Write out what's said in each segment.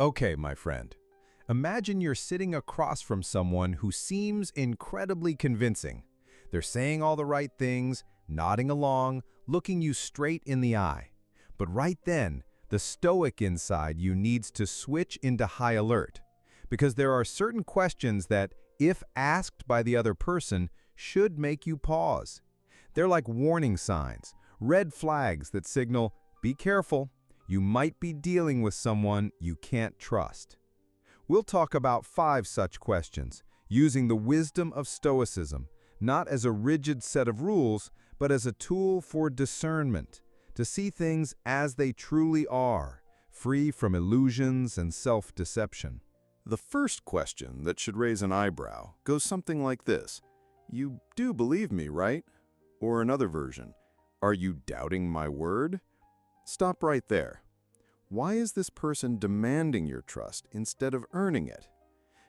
Okay, my friend. Imagine you're sitting across from someone who seems incredibly convincing. They're saying all the right things, nodding along, looking you straight in the eye. But right then, the stoic inside you needs to switch into high alert. Because there are certain questions that, if asked by the other person, should make you pause. They're like warning signs, red flags that signal, be careful, you might be dealing with someone you can't trust. We'll talk about 5 such questions, using the wisdom of Stoicism, not as a rigid set of rules, but as a tool for discernment, to see things as they truly are, free from illusions and self-deception. The first question that should raise an eyebrow goes something like this. You do believe me, right? Or another version, are you doubting my word? Stop right there. Why is this person demanding your trust instead of earning it?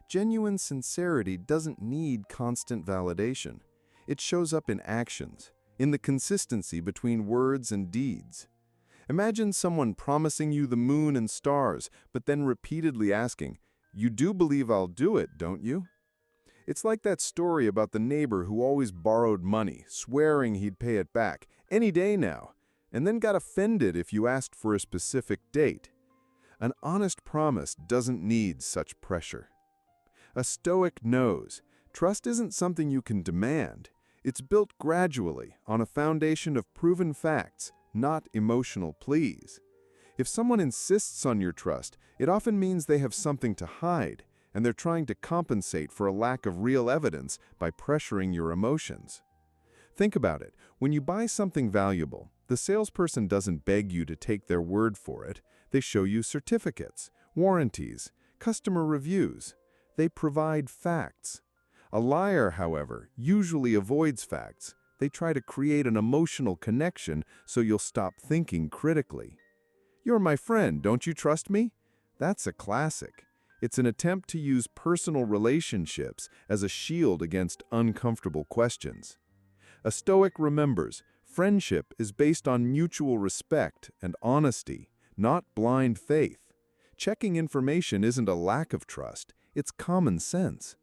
Genuine sincerity doesn't need constant validation. It shows up in actions, in the consistency between words and deeds. Imagine someone promising you the moon and stars, but then repeatedly asking, "You do believe I'll do it, don't you?" It's like that story about the neighbor who always borrowed money, swearing he'd pay it back any day now, and then got offended if you asked for a specific date. An honest promise doesn't need such pressure. A Stoic knows trust isn't something you can demand. It's built gradually on a foundation of proven facts, not emotional pleas. If someone insists on your trust, it often means they have something to hide, and they're trying to compensate for a lack of real evidence by pressuring your emotions. Think about it. When you buy something valuable, the salesperson doesn't beg you to take their word for it. They show you certificates, warranties, customer reviews. They provide facts. A liar, however, usually avoids facts. They try to create an emotional connection so you'll stop thinking critically. "You're my friend, don't you trust me?" That's a classic. It's an attempt to use personal relationships as a shield against uncomfortable questions. A Stoic remembers, friendship is based on mutual respect and honesty, not blind faith. Checking information isn't a lack of trust, it's common sense.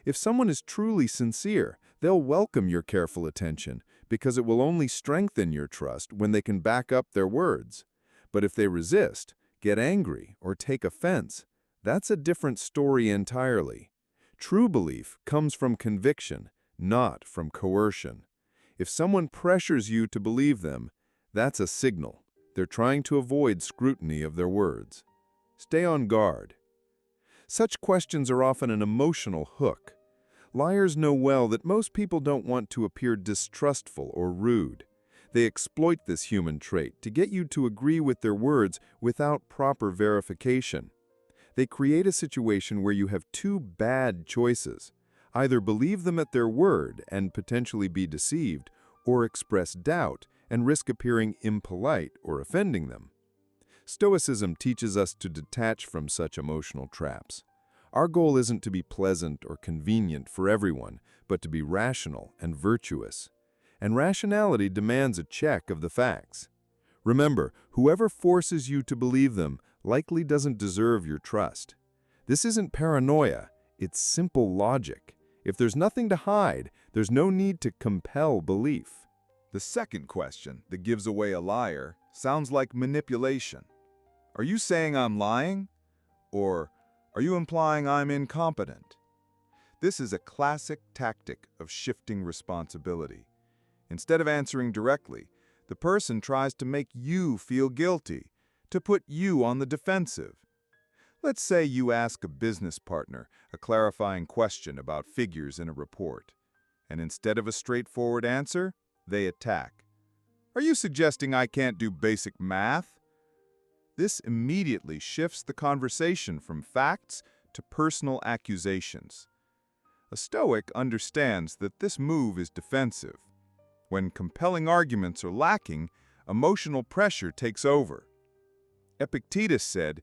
If someone is truly sincere, they'll welcome your careful attention because it will only strengthen your trust when they can back up their words. But if they resist, get angry, or take offense, that's a different story entirely. True belief comes from conviction, not from coercion. If someone pressures you to believe them, that's a signal. They're trying to avoid scrutiny of their words. Stay on guard. Such questions are often an emotional hook. Liars know well that most people don't want to appear distrustful or rude. They exploit this human trait to get you to agree with their words without proper verification. They create a situation where you have 2 bad choices. Either believe them at their word and potentially be deceived, or express doubt and risk appearing impolite or offending them. Stoicism teaches us to detach from such emotional traps. Our goal isn't to be pleasant or convenient for everyone, but to be rational and virtuous. And rationality demands a check of the facts. Remember, whoever forces you to believe them likely doesn't deserve your trust. This isn't paranoia, it's simple logic. If there's nothing to hide, there's no need to compel belief. The second question that gives away a liar sounds like manipulation. Are you saying I'm lying? Or are you implying I'm incompetent? This is a classic tactic of shifting responsibility. Instead of answering directly, the person tries to make you feel guilty, to put you on the defensive. Let's say you ask a business partner a clarifying question about figures in a report, and instead of a straightforward answer, they attack. "Are you suggesting I can't do basic math?" This immediately shifts the conversation from facts to personal accusations. A Stoic understands that this move is defensive. When compelling arguments are lacking, emotional pressure takes over. Epictetus said,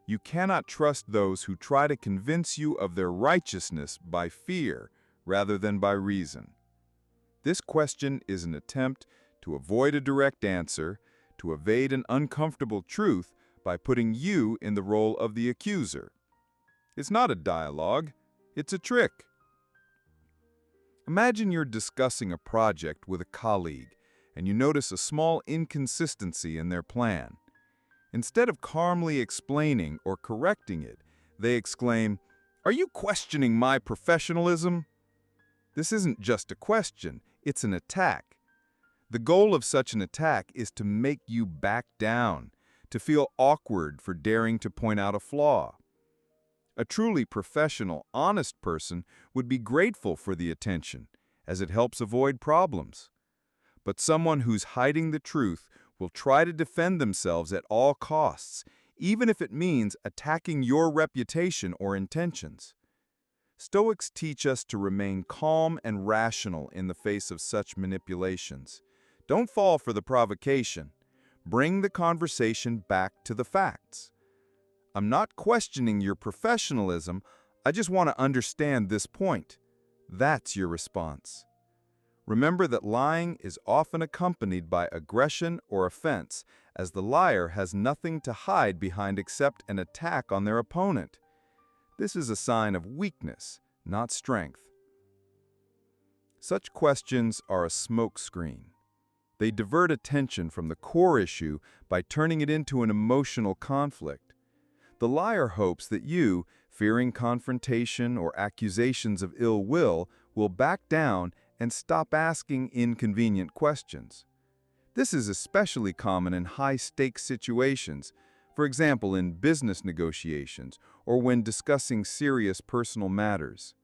"You cannot trust those who try to convince you of their righteousness by fear rather than by reason." This question is an attempt to avoid a direct answer, to evade an uncomfortable truth, by putting you in the role of the accuser. It's not a dialogue, it's a trick. Imagine you're discussing a project with a colleague and you notice a small inconsistency in their plan. Instead of calmly explaining or correcting it, they exclaim, "Are you questioning my professionalism?" This isn't just a question, it's an attack. The goal of such an attack is to make you back down, to feel awkward for daring to point out a flaw. A truly professional, honest person would be grateful for the attention, as it helps avoid problems. But someone who's hiding the truth will try to defend themselves at all costs, even if it means attacking your reputation or intentions. Stoics teach us to remain calm and rational in the face of such manipulations. Don't fall for the provocation. Bring the conversation back to the facts. "I'm not questioning your professionalism, I just want to understand this point." That's your response. Remember that lying is often accompanied by aggression or offense, as the liar has nothing to hide behind except an attack on their opponent. This is a sign of weakness, not strength. Such questions are a smokescreen. They divert attention from the core issue by turning it into an emotional conflict. The liar hopes that you, fearing confrontation or accusations of ill will back down and stop asking inconvenient questions. This is especially common in high-stakes situations, for example in business negotiations or when discussing serious personal matters.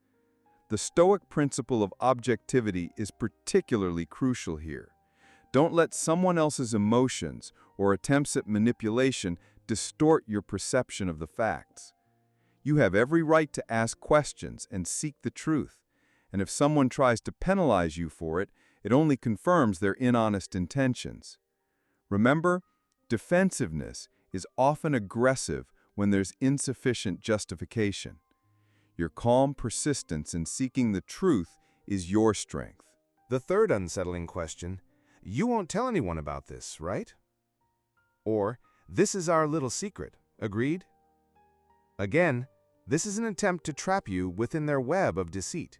The Stoic principle of objectivity is particularly crucial here. Don't let someone else's emotions or attempts at manipulation distort your perception of the facts. You have every right to ask questions and seek the truth, and if someone tries to penalize you for it, it only confirms their dishonest intentions. Remember, defensiveness is often aggressive when there's insufficient justification. Your calm persistence in seeking the truth is your strength. The third unsettling question: you won't tell anyone about this, right? Or, this is our little secret, agreed? Again, this is an attempt to trap you within their web of deceit.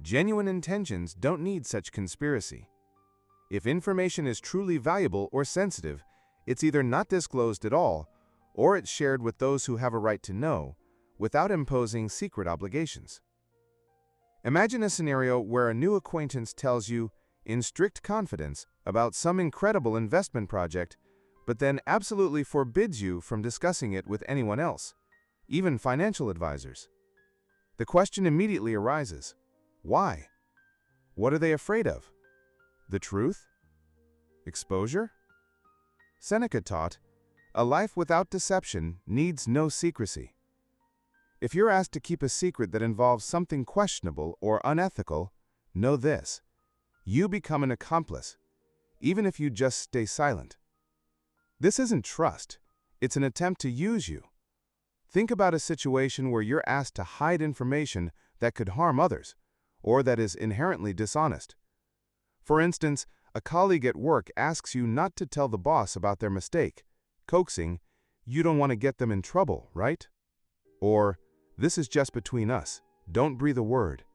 Genuine intentions don't need such conspiracy. If information is truly valuable or sensitive, it's either not disclosed at all, or it's shared with those who have a right to know, without imposing secret obligations. Imagine a scenario where a new acquaintance tells you, in strict confidence, about some incredible investment project, but then absolutely forbids you from discussing it with anyone else, even financial advisors. The question immediately arises: why? What are they afraid of? The truth? Exposure? Seneca taught, "A life without deception needs no secrecy." If you're asked to keep a secret that involves something questionable or unethical, know this: you become an accomplice, even if you just stay silent. This isn't trust, it's an attempt to use you. Think about a situation where you're asked to hide information that could harm others, or that is inherently dishonest. For instance, a colleague at work asks you not to tell the boss about their mistake, coaxing, "You don't want to get them in trouble, right?" Or, "This is just between us, don't breathe a word."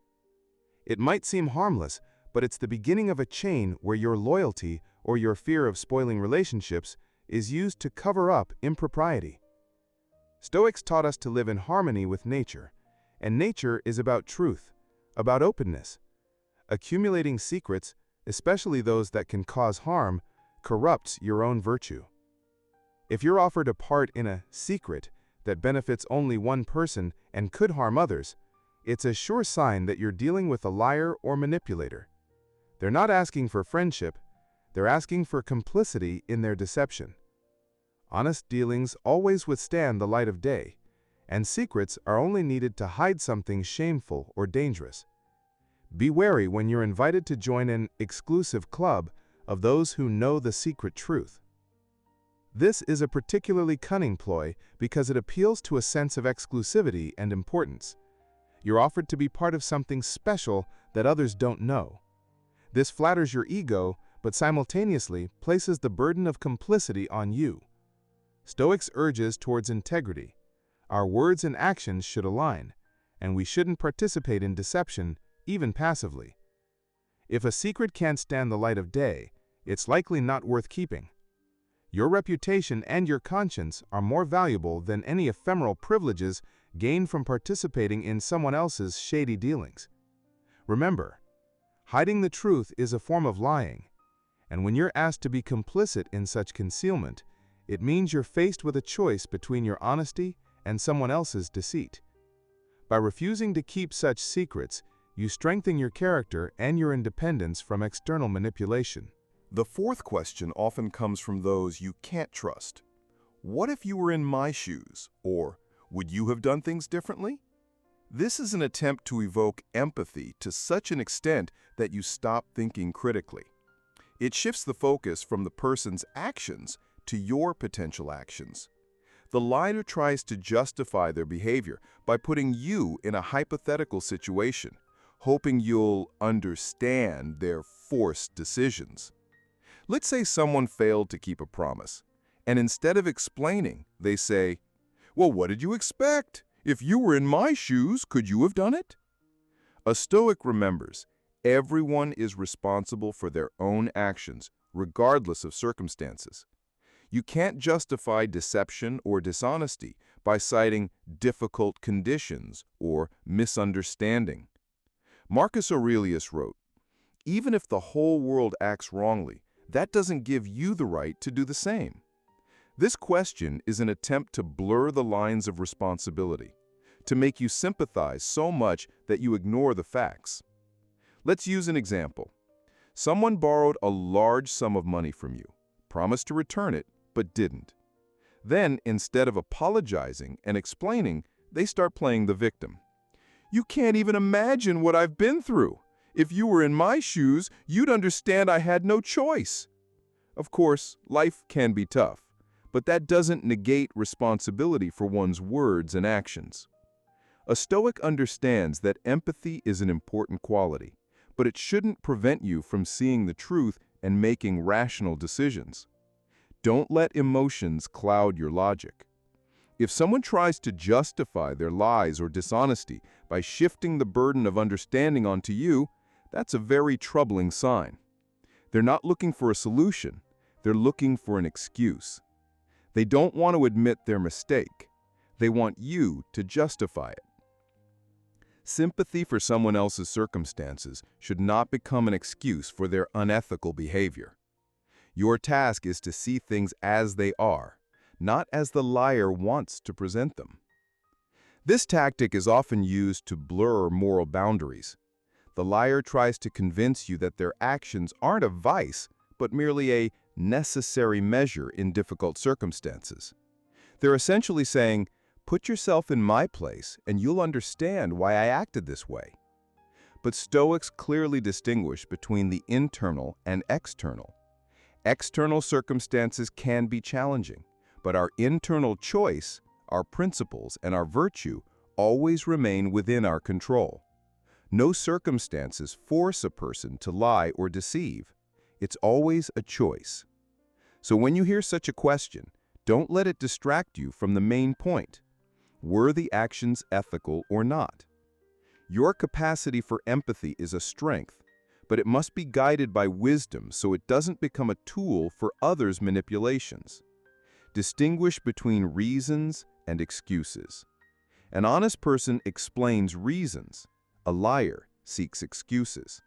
It might seem harmless, but it's the beginning of a chain where your loyalty or your fear of spoiling relationships is used to cover up impropriety. Stoics taught us to live in harmony with nature, and nature is about truth, about openness. Accumulating secrets, especially those that can cause harm, corrupts your own virtue. If you're offered a part in a secret that benefits only one person and could harm others, it's a sure sign that you're dealing with a liar or manipulator. They're not asking for friendship, they're asking for complicity in their deception. Honest dealings always withstand the light of day, and secrets are only needed to hide something shameful or dangerous. Be wary when you're invited to join an exclusive club of those who know the secret truth. This is a particularly cunning ploy because it appeals to a sense of exclusivity and importance. You're offered to be part of something special that others don't know. This flatters your ego, but simultaneously places the burden of complicity on you. Stoics urges towards integrity. Our words and actions should align, and we shouldn't participate in deception, even passively. If a secret can't stand the light of day, it's likely not worth keeping. Your reputation and your conscience are more valuable than any ephemeral privileges gained from participating in someone else's shady dealings. Remember, hiding the truth is a form of lying, and when you're asked to be complicit in such concealment, it means you're faced with a choice between your honesty and someone else's deceit. By refusing to keep such secrets, you strengthen your character and your independence from external manipulation. The fourth question often comes from those you can't trust. What if you were in my shoes? Or, would you have done things differently? This is an attempt to evoke empathy to such an extent that you stop thinking critically. It shifts the focus from the person's actions to your potential actions. The liar tries to justify their behavior by putting you in a hypothetical situation, hoping you'll understand their forced decisions. Let's say someone failed to keep a promise, and instead of explaining, they say, "Well, what did you expect? If you were in my shoes, could you have done it?" A Stoic remembers, everyone is responsible for their own actions, regardless of circumstances. You can't justify deception or dishonesty by citing difficult conditions or misunderstanding. Marcus Aurelius wrote, "Even if the whole world acts wrongly, that doesn't give you the right to do the same." This question is an attempt to blur the lines of responsibility, to make you sympathize so much that you ignore the facts. Let's use an example. Someone borrowed a large sum of money from you, promised to return it, but didn't. Then, instead of apologizing and explaining, they start playing the victim. "You can't even imagine what I've been through. If you were in my shoes, you'd understand I had no choice." Of course, life can be tough, but that doesn't negate responsibility for one's words and actions. A Stoic understands that empathy is an important quality, but it shouldn't prevent you from seeing the truth and making rational decisions. Don't let emotions cloud your logic. If someone tries to justify their lies or dishonesty by shifting the burden of understanding onto you, that's a very troubling sign. They're not looking for a solution, they're looking for an excuse. They don't want to admit their mistake. They want you to justify it. Sympathy for someone else's circumstances should not become an excuse for their unethical behavior. Your task is to see things as they are, not as the liar wants to present them. This tactic is often used to blur moral boundaries. The liar tries to convince you that their actions aren't a vice, but merely a necessary measure in difficult circumstances. They're essentially saying, "Put yourself in my place and you'll understand why I acted this way." But Stoics clearly distinguish between the internal and external. External circumstances can be challenging, but our internal choice, our principles, and our virtue always remain within our control. No circumstances force a person to lie or deceive. It's always a choice. So when you hear such a question, don't let it distract you from the main point. Were the actions ethical or not? Your capacity for empathy is a strength, but it must be guided by wisdom so it doesn't become a tool for others' manipulations. Distinguish between reasons and excuses. An honest person explains reasons. A liar seeks excuses.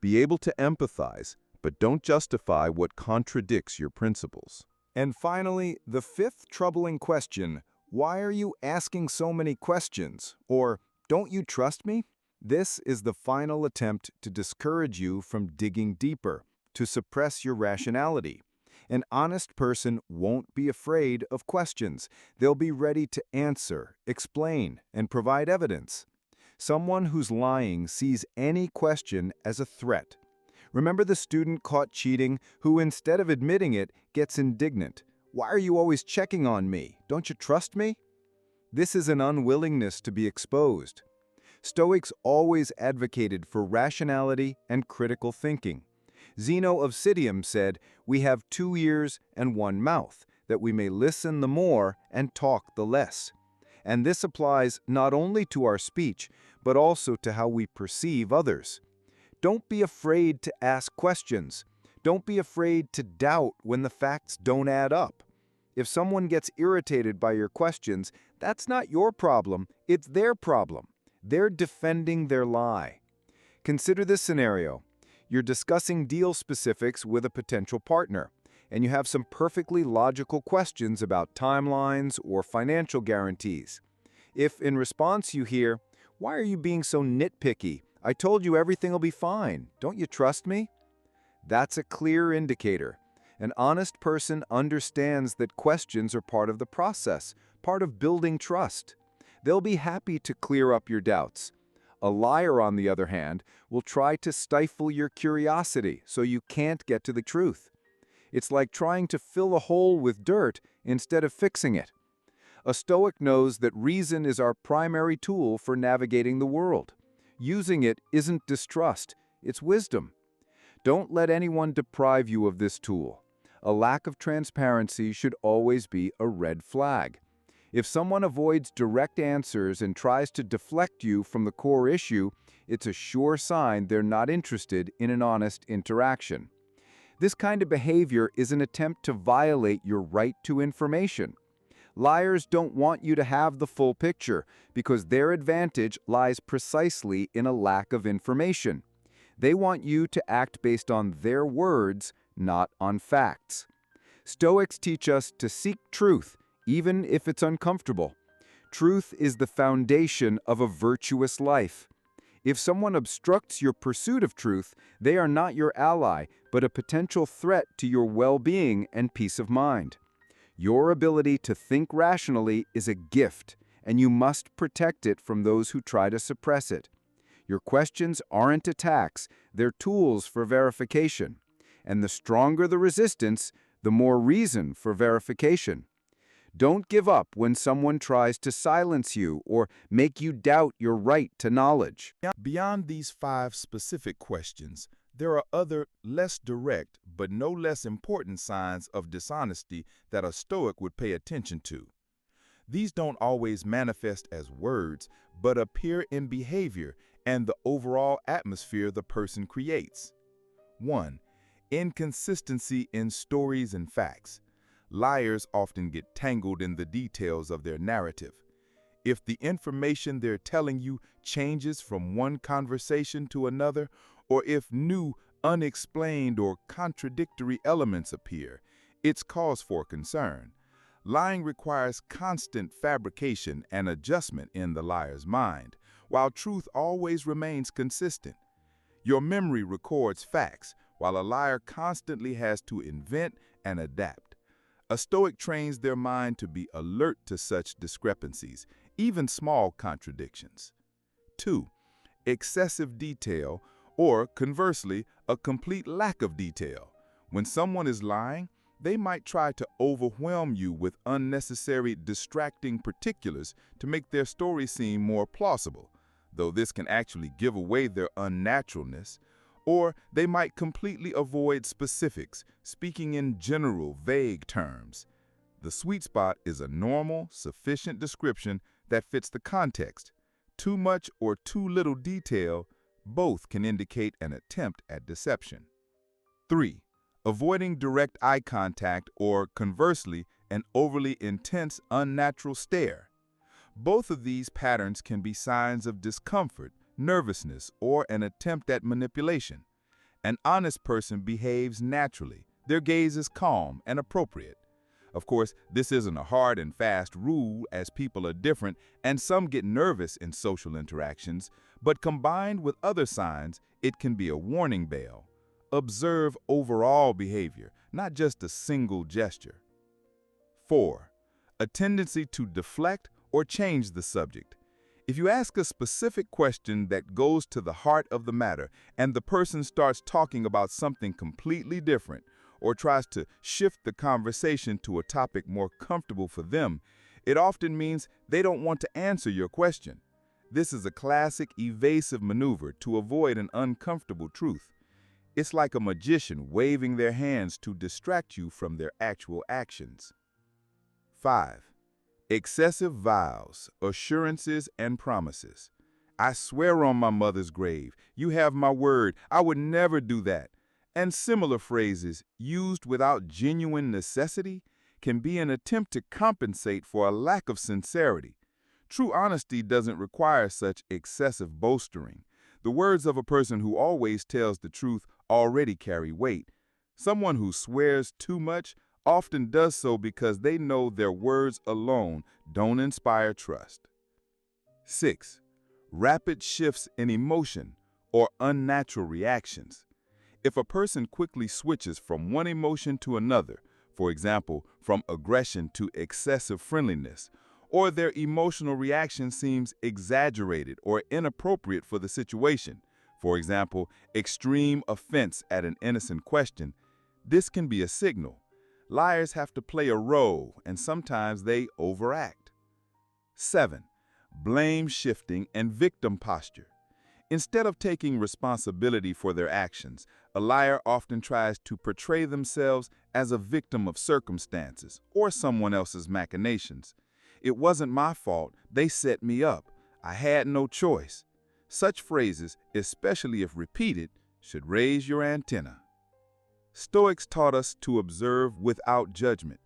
Be able to empathize, but don't justify what contradicts your principles. And finally, the fifth troubling question, why are you asking so many questions? Or, don't you trust me? This is the final attempt to discourage you from digging deeper, to suppress your rationality. An honest person won't be afraid of questions. They'll be ready to answer, explain, and provide evidence. Someone who's lying sees any question as a threat. Remember the student caught cheating who, instead of admitting it, gets indignant. "Why are you always checking on me? Don't you trust me?" This is an unwillingness to be exposed. Stoics always advocated for rationality and critical thinking. Zeno of Citium said, "We have 2 ears and 1 mouth. that we may listen the more and talk the less. And this applies not only to our speech, but also to how we perceive others. Don't be afraid to ask questions. Don't be afraid to doubt when the facts don't add up. If someone gets irritated by your questions, that's not your problem, it's their problem. They're defending their lie. Consider this scenario. You're discussing deal specifics with a potential partner, and you have some perfectly logical questions about timelines or financial guarantees. If in response you hear, "Why are you being so nitpicky? I told you everything will be fine. Don't you trust me?" That's a clear indicator. An honest person understands that questions are part of the process, part of building trust. They'll be happy to clear up your doubts. A liar, on the other hand, will try to stifle your curiosity so you can't get to the truth. It's like trying to fill a hole with dirt instead of fixing it. A Stoic knows that reason is our primary tool for navigating the world. Using it isn't distrust, it's wisdom. Don't let anyone deprive you of this tool. A lack of transparency should always be a red flag. If someone avoids direct answers and tries to deflect you from the core issue, it's a sure sign they're not interested in an honest interaction. This kind of behavior is an attempt to violate your right to information. Liars don't want you to have the full picture because their advantage lies precisely in a lack of information. They want you to act based on their words, not on facts. Stoics teach us to seek truth, even if it's uncomfortable. Truth is the foundation of a virtuous life. If someone obstructs your pursuit of truth, they are not your ally, but a potential threat to your well-being and peace of mind. Your ability to think rationally is a gift, and you must protect it from those who try to suppress it. Your questions aren't attacks, they're tools for verification. And the stronger the resistance, the more reason for verification. Don't give up when someone tries to silence you or make you doubt your right to knowledge. Beyond these 5 specific questions, there are other, less direct, but no less important signs of dishonesty that a Stoic would pay attention to. These don't always manifest as words, but appear in behavior and the overall atmosphere the person creates. 1. Inconsistency in stories and facts. Liars often get tangled in the details of their narrative. If the information they're telling you changes from one conversation to another, or if new, unexplained, or contradictory elements appear, it's cause for concern. Lying requires constant fabrication and adjustment in the liar's mind, while truth always remains consistent. Your memory records facts, while a liar constantly has to invent and adapt. A Stoic trains their mind to be alert to such discrepancies, even small contradictions. 2. Excessive detail, or conversely, a complete lack of detail. When someone is lying, they might try to overwhelm you with unnecessary, distracting particulars to make their story seem more plausible, though this can actually give away their unnaturalness. Or they might completely avoid specifics, speaking in general, vague terms. The sweet spot is a normal, sufficient description that fits the context. Too much or too little detail, both can indicate an attempt at deception. 3. Avoiding direct eye contact or, conversely, an overly intense, unnatural stare. Both of these patterns can be signs of discomfort, nervousness, or an attempt at manipulation. An honest person behaves naturally. Their gaze is calm and appropriate. Of course, this isn't a hard and fast rule, as people are different and some get nervous in social interactions, but combined with other signs, it can be a warning bell. Observe overall behavior, not just a single gesture. 4. A tendency to deflect or change the subject. If you ask a specific question that goes to the heart of the matter and the person starts talking about something completely different or tries to shift the conversation to a topic more comfortable for them, it often means they don't want to answer your question. This is a classic evasive maneuver to avoid an uncomfortable truth. It's like a magician waving their hands to distract you from their actual actions. 5. Excessive vows, assurances, and promises. I swear on my mother's grave, you have my word, I would never do that. And similar phrases used without genuine necessity can be an attempt to compensate for a lack of sincerity. True honesty doesn't require such excessive bolstering. The words of a person who always tells the truth already carry weight. Someone who swears too much often does so because they know their words alone don't inspire trust. 6. Rapid shifts in emotion or unnatural reactions. If a person quickly switches from one emotion to another, for example, from aggression to excessive friendliness, or their emotional reaction seems exaggerated or inappropriate for the situation, for example, extreme offense at an innocent question, this can be a signal. Liars have to play a role, and sometimes they overact. 7. Blame shifting and victim posture. Instead of taking responsibility for their actions, a liar often tries to portray themselves as a victim of circumstances or someone else's machinations. It wasn't my fault, they set me up. I had no choice. Such phrases, especially if repeated, should raise your antenna. Stoics taught us to observe without judgment,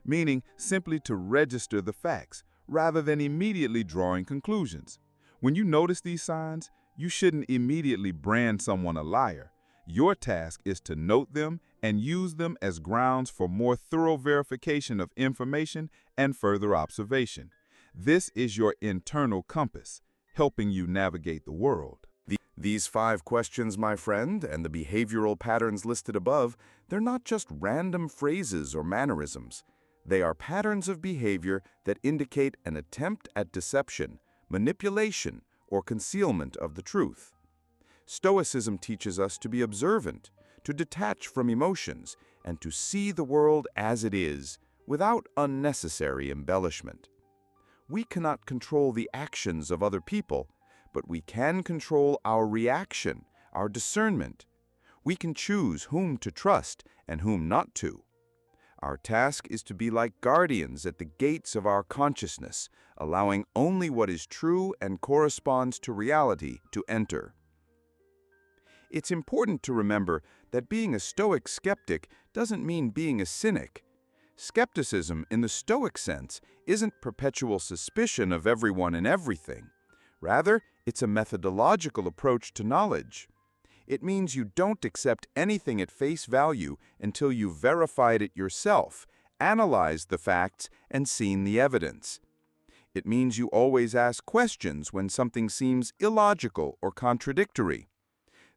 meaning simply to register the facts rather than immediately drawing conclusions. When you notice these signs, you shouldn't immediately brand someone a liar. Your task is to note them and use them as grounds for more thorough verification of information and further observation. This is your internal compass, helping you navigate the world. These 5 questions, my friend, and the behavioral patterns listed above, they're not just random phrases or mannerisms. They are patterns of behavior that indicate an attempt at deception, manipulation, or concealment of the truth. Stoicism teaches us to be observant, to detach from emotions, and to see the world as it is, without unnecessary embellishment. We cannot control the actions of other people, but we can control our reaction, our discernment. We can choose whom to trust and whom not to. Our task is to be like guardians at the gates of our consciousness, allowing only what is true and corresponds to reality to enter. It's important to remember that being a Stoic skeptic doesn't mean being a cynic. Skepticism, in the Stoic sense, isn't perpetual suspicion of everyone and everything. Rather, it's a methodological approach to knowledge. It means you don't accept anything at face value until you've verified it yourself, analyzed the facts, and seen the evidence. It means you always ask questions when something seems illogical or contradictory.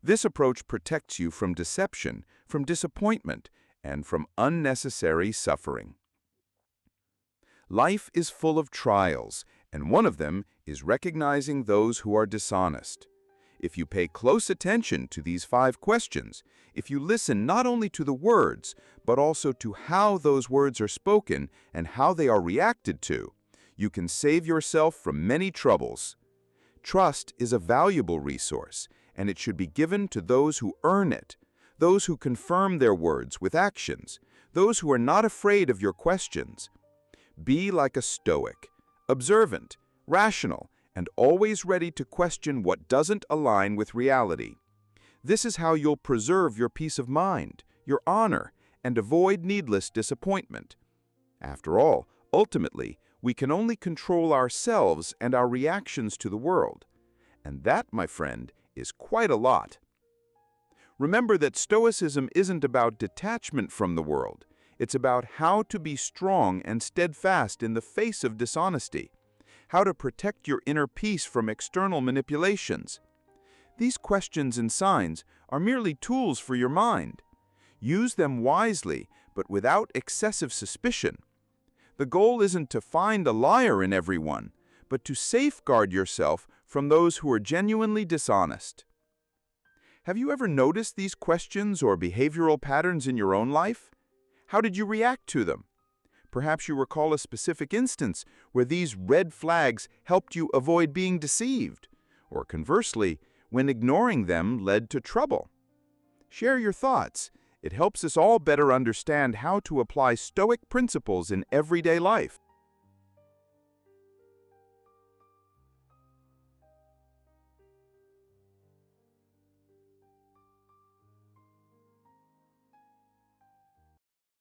This approach protects you from deception, from disappointment, and from unnecessary suffering. Life is full of trials, and one of them is recognizing those who are dishonest. If you pay close attention to these 5 questions, if you listen not only to the words, but also to how those words are spoken and how they are reacted to, you can save yourself from many troubles. Trust is a valuable resource, and it should be given to those who earn it, those who confirm their words with actions, those who are not afraid of your questions. Be like a Stoic, observant, rational, and always ready to question what doesn't align with reality. This is how you'll preserve your peace of mind, your honor, and avoid needless disappointment. After all, ultimately, we can only control ourselves and our reactions to the world. And that, my friend, is quite a lot. Remember that Stoicism isn't about detachment from the world. It's about how to be strong and steadfast in the face of dishonesty, how to protect your inner peace from external manipulations. These questions and signs are merely tools for your mind. Use them wisely, but without excessive suspicion. The goal isn't to find a liar in everyone, but to safeguard yourself from those who are genuinely dishonest. Have you ever noticed these questions or behavioral patterns in your own life? How did you react to them? Perhaps you recall a specific instance where these red flags helped you avoid being deceived, or conversely, when ignoring them led to trouble. Share your thoughts. It helps us all better understand how to apply Stoic principles in everyday life.